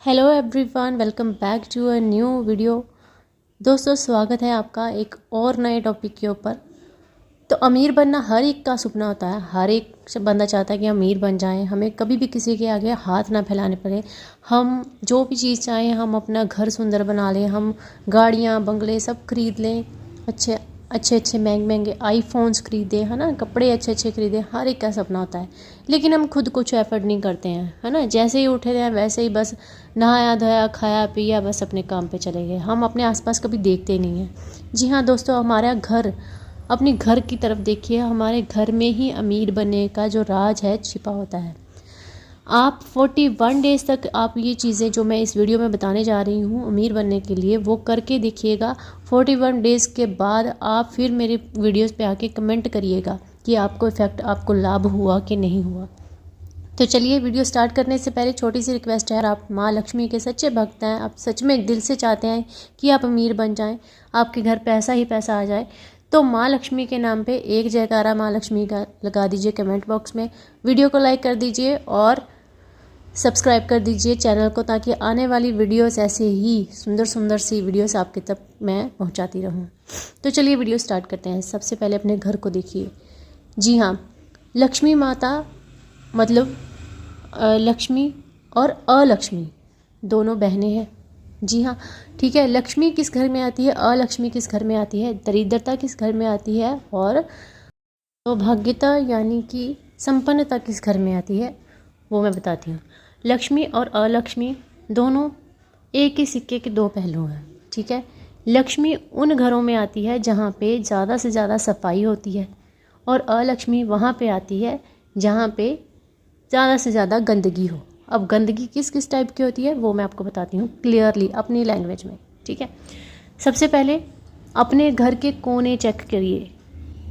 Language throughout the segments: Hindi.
Hello everyone, welcome back to a new video. दोस्तों, स्वागत है आपका एक और नए टॉपिक के ऊपर। तो अमीर बनना हर एक का सपना होता है। हर एक बंदा चाहता है कि अमीर बन जाएं, हमें कभी भी किसी के आगे हाथ ना फैलाने पड़े। हम जो भी चीज़ चाहें, हम अपना घर सुंदर बना लें, हम गाड़ियाँ बंगले सब खरीद लें, अच्छे अच्छे महंगे महंगे आईफोन्स खरीदें, है ना, कपड़े अच्छे अच्छे खरीदें। हर एक का सपना होता है, लेकिन हम खुद कुछ एफर्ट नहीं करते हैं, है ना। जैसे ही उठे हैं वैसे ही बस नहाया धोया खाया पिया, बस अपने काम पे चले गए। हम अपने आसपास कभी देखते नहीं हैं। जी हाँ दोस्तों, हमारा घर, अपने घर की तरफ देखिए। हमारे घर में ही अमीर बनने का जो राज है छिपा होता है। आप 41 डेज़ तक आप ये चीज़ें जो मैं इस वीडियो में बताने जा रही हूँ अमीर बनने के लिए, वो करके देखिएगा। 41 डेज़ के बाद आप फिर मेरे वीडियोस पे आके कमेंट करिएगा कि आपको इफ़ेक्ट, आपको लाभ हुआ कि नहीं हुआ। तो चलिए, वीडियो स्टार्ट करने से पहले छोटी सी रिक्वेस्ट है। आप माँ लक्ष्मी के सच्चे भक्त हैं, आप सच में दिल से चाहते हैं कि आप अमीर बन जाएं, आपके घर पैसा ही पैसा आ जाए, तो माँ लक्ष्मी के नाम पे एक जयकारा माँ लक्ष्मी का लगा दीजिए कमेंट बॉक्स में। वीडियो को लाइक कर दीजिए और सब्सक्राइब कर दीजिए चैनल को, ताकि आने वाली वीडियोस ऐसे ही सुंदर सुंदर सी वीडियोस आपके तक मैं पहुंचाती रहूं। तो चलिए वीडियो स्टार्ट करते हैं। सबसे पहले अपने घर को देखिए। जी हाँ, लक्ष्मी माता मतलब लक्ष्मी और अलक्ष्मी दोनों बहनें हैं। जी हाँ, ठीक है। लक्ष्मी किस घर में आती है, अलक्ष्मी किस घर में आती है, दरिद्रता किस घर में आती है, और सौभाग्यता यानी कि संपन्नता किस घर में आती है, वो मैं बताती हूँ। लक्ष्मी और अलक्ष्मी दोनों एक ही सिक्के के दो पहलू हैं, ठीक है। लक्ष्मी उन घरों में आती है जहाँ पे ज़्यादा से ज़्यादा सफाई होती है, और अलक्ष्मी वहाँ पे आती है जहाँ पे ज़्यादा से ज़्यादा गंदगी हो। अब गंदगी किस किस टाइप की होती है वो मैं आपको बताती हूँ क्लियरली अपनी लैंग्वेज में, ठीक है। सबसे पहले अपने घर के कोने चेक करिए।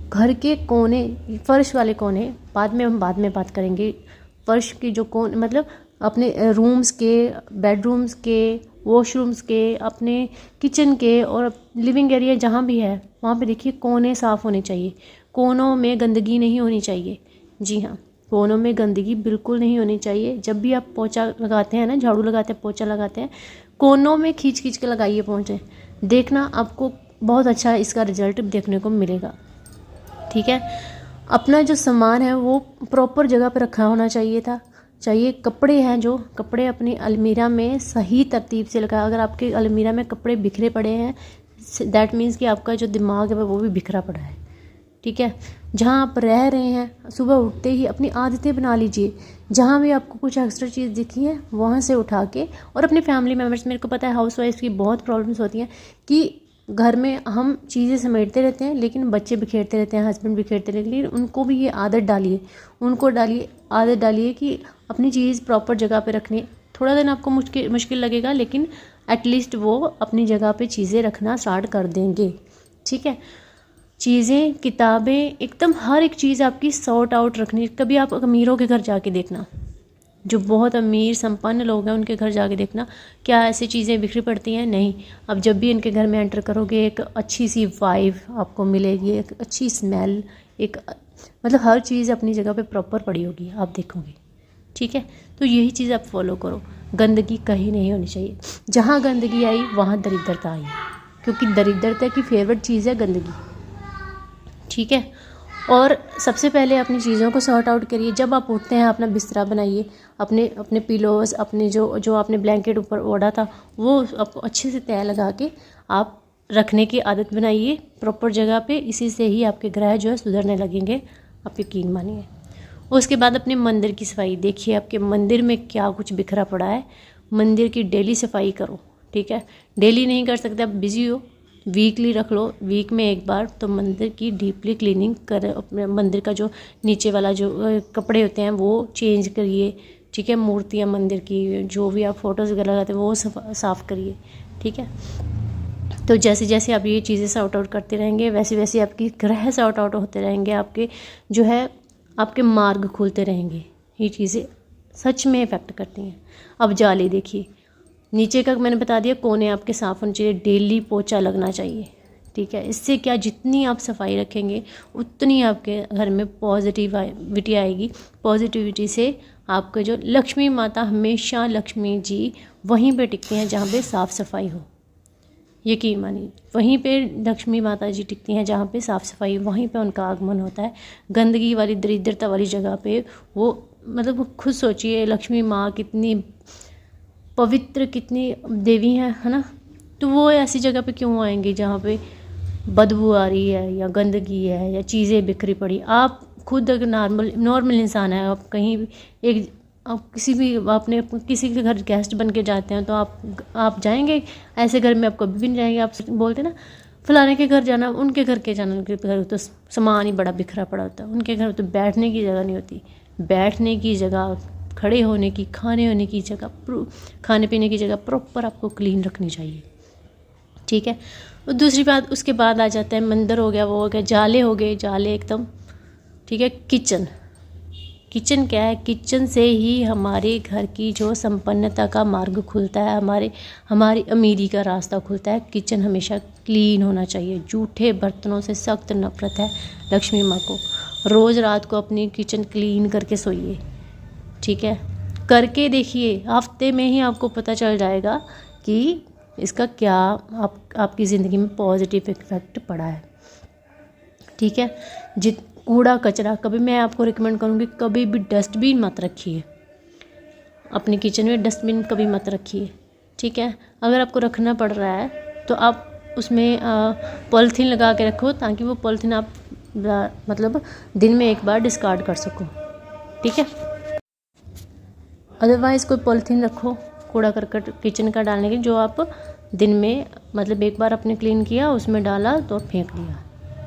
घर के कोने, फर्श वाले कोने बाद में, हम बाद में बात करेंगे। फर्श की जो कोने मतलब अपने रूम्स के, बेडरूम्स के, वॉशरूम्स के, अपने किचन के और लिविंग एरिया जहाँ भी है वहाँ पे देखिए कोने साफ़ होने चाहिए। कोनों में गंदगी नहीं होनी चाहिए। जी हाँ, कोनों में गंदगी बिल्कुल नहीं होनी चाहिए। जब भी आप पोछा लगाते हैं ना, झाड़ू लगाते हैं, पोछा लगाते हैं, कोनों में खींच खींच के लगाइए पोंछे। देखना आपको बहुत अच्छा इसका रिजल्ट देखने को मिलेगा, ठीक है। अपना जो सामान है वो प्रॉपर जगह पर रखा होना चाहिए। कपड़े हैं, जो कपड़े अपनी अलमीरा में सही तरतीब से लगा। अगर आपके अलमीरा में कपड़े बिखरे पड़े हैं, दैट मीन्स कि आपका जो दिमाग है वो भी बिखरा पड़ा है, ठीक है। जहाँ आप रह रहे हैं, सुबह उठते ही अपनी आदतें बना लीजिए। जहाँ भी आपको कुछ एक्स्ट्रा चीज़ दिखी है वहाँ से उठा के, और अपने फैमिली मेम्बर्स, मेरे को पता है हाउसवाइफ की बहुत प्रॉब्लम्स होती हैं कि घर में हम चीज़ें समेटते रहते हैं लेकिन बच्चे बिखेरते रहते हैं, हस्बैंड बिखेरते रहते हैं। लेकिन उनको भी ये आदत डालिए, आदत डालिए कि अपनी चीज़ प्रॉपर जगह पे रखनी। थोड़ा दिन आपको मुश्किल लगेगा, लेकिन एटलीस्ट वो अपनी जगह पे चीज़ें रखना स्टार्ट कर देंगे, ठीक है। चीज़ें, किताबें, एकदम हर एक चीज़ आपकी सॉर्ट आउट रखनी। कभी आप अमीरों के घर जाके देखना, जो बहुत अमीर संपन्न लोग हैं उनके घर जाके देखना, क्या ऐसी चीज़ें बिखरी पड़ती हैं? नहीं। अब जब भी इनके घर में एंटर करोगे, एक अच्छी सी वाइब आपको मिलेगी, एक अच्छी स्मेल, एक मतलब हर चीज़ अपनी जगह पे प्रॉपर पड़ी होगी, आप देखोगे, ठीक है। तो यही चीज़ आप फॉलो करो। गंदगी कहीं नहीं होनी चाहिए। जहाँ गंदगी आई वहाँ दरिद्रता आई, क्योंकि दरिद्रता की फेवरेट चीज़ है गंदगी, ठीक है। और सबसे पहले अपनी चीज़ों को सॉर्ट आउट करिए। जब आप उठते हैं अपना बिस्तरा बनाइए, अपने पिलोज़, अपने जो आपने ब्लैंकेट ऊपर ओढ़ा था वो आपको अच्छे से तय लगा के आप रखने की आदत बनाइए प्रॉपर जगह पे। इसी से ही आपके ग्रह जो है सुधरने लगेंगे, आप यकीन मानिए। उसके बाद अपने मंदिर की सफाई देखिए, आपके मंदिर में क्या कुछ बिखरा पड़ा है। मंदिर की डेली सफाई करो, ठीक है। डेली नहीं कर सकते, आप बिज़ी हो, वीकली रख लो, वीक में एक बार तो मंदिर की डीपली क्लीनिंग कर। अपने मंदिर का जो नीचे वाला जो कपड़े होते हैं वो चेंज करिए, ठीक है। मूर्तियाँ मंदिर की, जो भी आप फ़ोटोज़ वगैरह लगाते हैं वो साफ़ करिए, ठीक है। तो जैसे जैसे आप ये चीज़ें सॉर्ट आउट करते रहेंगे, वैसे वैसे आपकी ग्रह सॉर्ट आउट होते रहेंगे, आपके जो है आपके मार्ग खुलते रहेंगे। ये चीज़ें सच में इफ़ेक्ट करती हैं। अब जाली देखिए, नीचे का मैंने बता दिया, कोने आपके साफ़ होने चाहिए, डेली पोछा लगना चाहिए, ठीक ठीक है। इससे क्या, जितनी आप सफाई रखेंगे उतनी आपके घर में पॉजिटिविटी आएगी। पॉजिटिविटी से आपका जो लक्ष्मी माता, हमेशा लक्ष्मी जी वहीं पे टिकती हैं जहाँ पे साफ़ सफाई हो। यकीन मानिए, वहीं पे लक्ष्मी माता जी टिकती हैं जहाँ पे साफ़ सफाई, वहीं पे उनका आगमन होता है। गंदगी वाली, दरिद्रता वाली जगह पे वो, मतलब खुद सोचिए लक्ष्मी माँ कितनी पवित्र, कितनी देवी हैं, है ना। तो वो ऐसी जगह पे क्यों आएंगी जहाँ पे बदबू आ रही है या गंदगी है या चीज़ें बिखरी पड़ी। आप खुद अगर नॉर्मल इंसान है, आप कहीं भी आप किसी के घर गेस्ट बन के जाते हैं तो आप जाएंगे ऐसे घर में? आप कभी भी नहीं जाएंगे। आप बोलते ना फलाने के घर जाना, उनके घर के जाना, उनके घर तो सामान ही बड़ा बिखरा पड़ा होता है, उनके घर तो बैठने की जगह नहीं होती। बैठने की जगह, खड़े होने की, खाने पीने की जगह प्रॉपर आपको क्लीन रखनी चाहिए, ठीक है। और दूसरी बात, उसके बाद आ जाता है मंदिर हो गया, वो हो गया, जाले हो गए, जाले एकदम, ठीक है। किचन क्या है? किचन से ही हमारे घर की जो संपन्नता का मार्ग खुलता है, हमारी अमीरी का रास्ता खुलता है। किचन हमेशा क्लीन होना चाहिए। जूठे बर्तनों से सख्त नफरत है लक्ष्मी माँ को। रोज़ रात को अपनी किचन क्लीन करके सोइए, ठीक है। करके देखिए, हफ्ते में ही आपको पता चल जाएगा कि इसका क्या आपकी ज़िंदगी में पॉजिटिव इफेक्ट पड़ा है, ठीक है। कूड़ा कचरा, कभी मैं आपको रिकमेंड करूँगी कभी भी डस्टबिन मत रखिए अपनी किचन में। डस्टबिन कभी मत रखिए, ठीक है। अगर आपको रखना पड़ रहा है तो आप उसमें पॉलीथीन लगा के रखो, ताकि वो पॉलीथीन आप मतलब दिन में एक बार डिस्कार्ड कर सको, ठीक है। अदरवाइज़ कोई पॉलीथीन रखो कूड़ा करकट किचन का डालने के, जो आप दिन में मतलब एक बार आपने क्लीन किया, उसमें डाला तो फेंक दिया,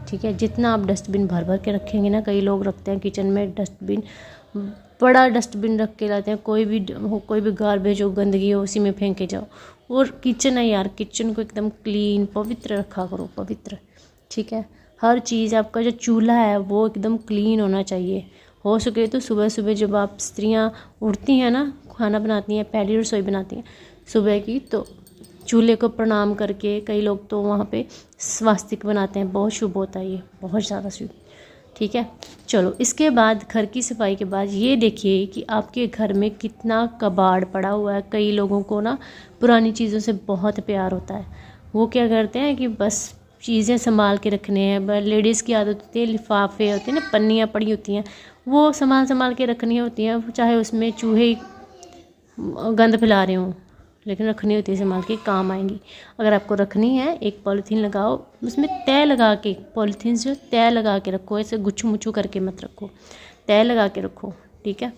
ठीक है। जितना आप डस्टबिन भर भर के रखेंगे ना, कई लोग रखते हैं किचन में डस्टबिन, बड़ा डस्टबिन रख के लाते हैं, कोई भी गार्बेज हो, गंदगी हो, उसी में फेंक के जाओ। और किचन है यार, किचन को एकदम क्लीन पवित्र रखा करो, पवित्र, ठीक है। हर चीज़, आपका जो चूल्हा है वो एकदम क्लीन होना चाहिए। हो सके तो सुबह सुबह जब आप स्त्रियाँ उठती हैं ना, खाना बनाती हैं, पहली रसोई बनाती हैं सुबह की, तो चूल्हे को प्रणाम करके, कई लोग तो वहाँ पे स्वास्तिक बनाते हैं, बहुत शुभ होता है ये, बहुत ज़्यादा शुभ, ठीक है। चलो, इसके बाद घर की सफाई के बाद ये देखिए कि आपके घर में कितना कबाड़ पड़ा हुआ है। कई लोगों को ना पुरानी चीज़ों से बहुत प्यार होता है। वो क्या करते हैं कि बस चीज़ें संभाल के रखने हैं। लेडीज़ की आदत होती है, लिफाफे होते हैं ना, पन्नियाँ पड़ी होती हैं, वो संभाल के रखनी होती हैं, चाहे उसमें चूहे गंद फैला रहे हों, लेकिन रखनी होती है संभाल के, काम आएंगी। अगर आपको रखनी है, एक पॉलीथीन लगाओ, उसमें तय लगा के, पॉलीथीन से तय लगा के रखो, ऐसे गुच्छू मुच्छू करके मत रखो, तय लगा के रखो, ठीक है।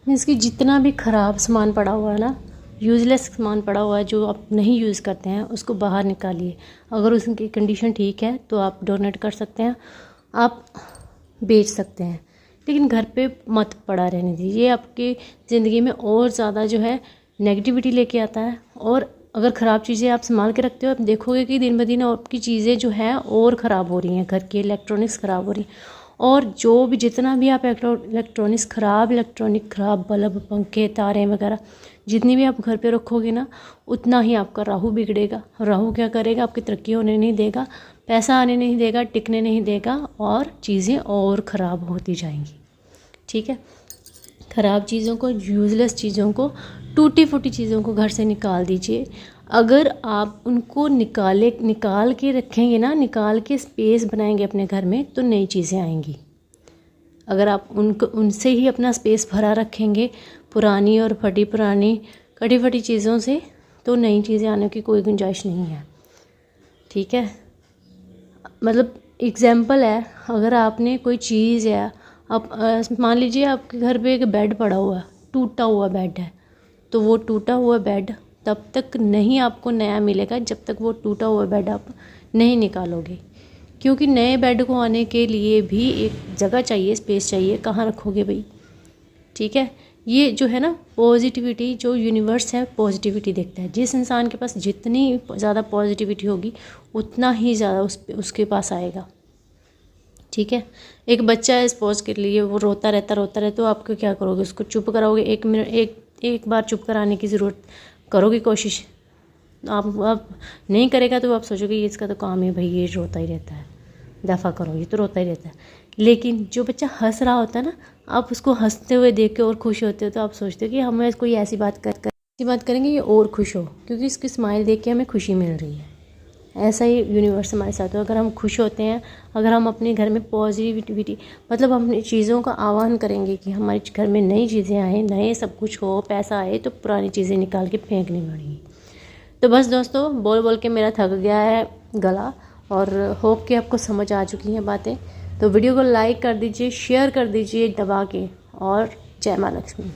मीन्स कि जितना भी ख़राब सामान पड़ा हुआ है ना, यूज़लेस सामान पड़ा हुआ है जो आप नहीं यूज़ करते हैं, उसको बाहर निकालिए। अगर उसकी कंडीशन ठीक है तो आप डोनेट कर सकते हैं, आप बेच सकते हैं, लेकिन घर पे मत पड़ा रहने दीजिए। ये आपकी ज़िंदगी में और ज़्यादा जो है नेगेटिविटी लेके आता है। और अगर ख़राब चीज़ें आप संभाल के रखते हो, आप देखोगे कि दिन ब दिन आपकी चीज़ें जो हैं और ख़राब हो रही हैं, घर की इलेक्ट्रॉनिक्स ख़राब हो रही हैं। और जो भी जितना भी आप इलेक्ट्रॉनिक ख़राब बल्ब, पंखे, तारें वगैरह जितनी भी आप घर पे रखोगे ना, उतना ही आपका राहु बिगड़ेगा। राहु क्या करेगा? आपकी तरक्की होने नहीं देगा, पैसा आने नहीं देगा, टिकने नहीं देगा, और चीज़ें और ख़राब होती जाएंगी, ठीक है। ख़राब चीज़ों को, यूज़लेस चीज़ों को, टूटी फूटी चीज़ों को घर से निकाल दीजिए। अगर आप उनको निकाल के रखेंगे ना, निकाल के स्पेस बनाएंगे अपने घर में, तो नई चीज़ें आएंगी। अगर आप उनसे ही अपना स्पेस भरा रखेंगे पुरानी और कटी फटी चीज़ों से, तो नई चीज़ें आने की कोई गुंजाइश नहीं है, ठीक है। मतलब एग्जाम्पल है, अगर आपने कोई चीज़ है, आप मान लीजिए आपके घर पे एक बेड पड़ा हुआ है, टूटा हुआ बेड है, तो वो टूटा हुआ बेड तब तक नहीं आपको नया मिलेगा जब तक वो टूटा हुआ बेड आप नहीं निकालोगे। क्योंकि नए बेड को आने के लिए भी एक जगह चाहिए, स्पेस चाहिए, कहाँ रखोगे भाई, ठीक है। ये जो है ना पॉजिटिविटी, जो यूनिवर्स है पॉजिटिविटी देखता है। जिस इंसान के पास जितनी ज़्यादा पॉजिटिविटी होगी उतना ही ज़्यादा उसके पास आएगा, ठीक है। एक बच्चा है सपोज के लिए, वो रोता रहता, तो आपको क्या करोगे? उसको चुप कराओगे? एक बार चुप कराने की ज़रूरत करोगे कोशिश? आप नहीं करेगा तो आप सोचोगे ये इसका तो काम है भाई, ये रोता ही रहता है, दफ़ा करो, ये तो रोता ही रहता है। लेकिन जो बच्चा हंस रहा होता है ना, आप उसको हंसते हुए देख के और खुश होते हो तो आप सोचते हो कि हमें कोई ऐसी बात करेंगे ये और खुश हो, क्योंकि इसकी स्माइल देख के हमें खुशी मिल रही है। ऐसा ही यूनिवर्स हमारे साथ हो। अगर हम खुश होते हैं, अगर हम अपने घर में पॉजिटिविटी मतलब अपनी चीज़ों का आह्वान करेंगे कि हमारे घर में नई चीज़ें आए, नए सब कुछ हो, पैसा आए, तो पुरानी चीज़ें निकाल के फेंकनी पड़ेंगी। तो बस दोस्तों, बोल बोल के मेरा थक गया है गला, और होप कि आपको समझ आ चुकी हैं बातें। तो वीडियो को लाइक कर दीजिए, शेयर कर दीजिए दबा के, और जय माँ लक्ष्मी।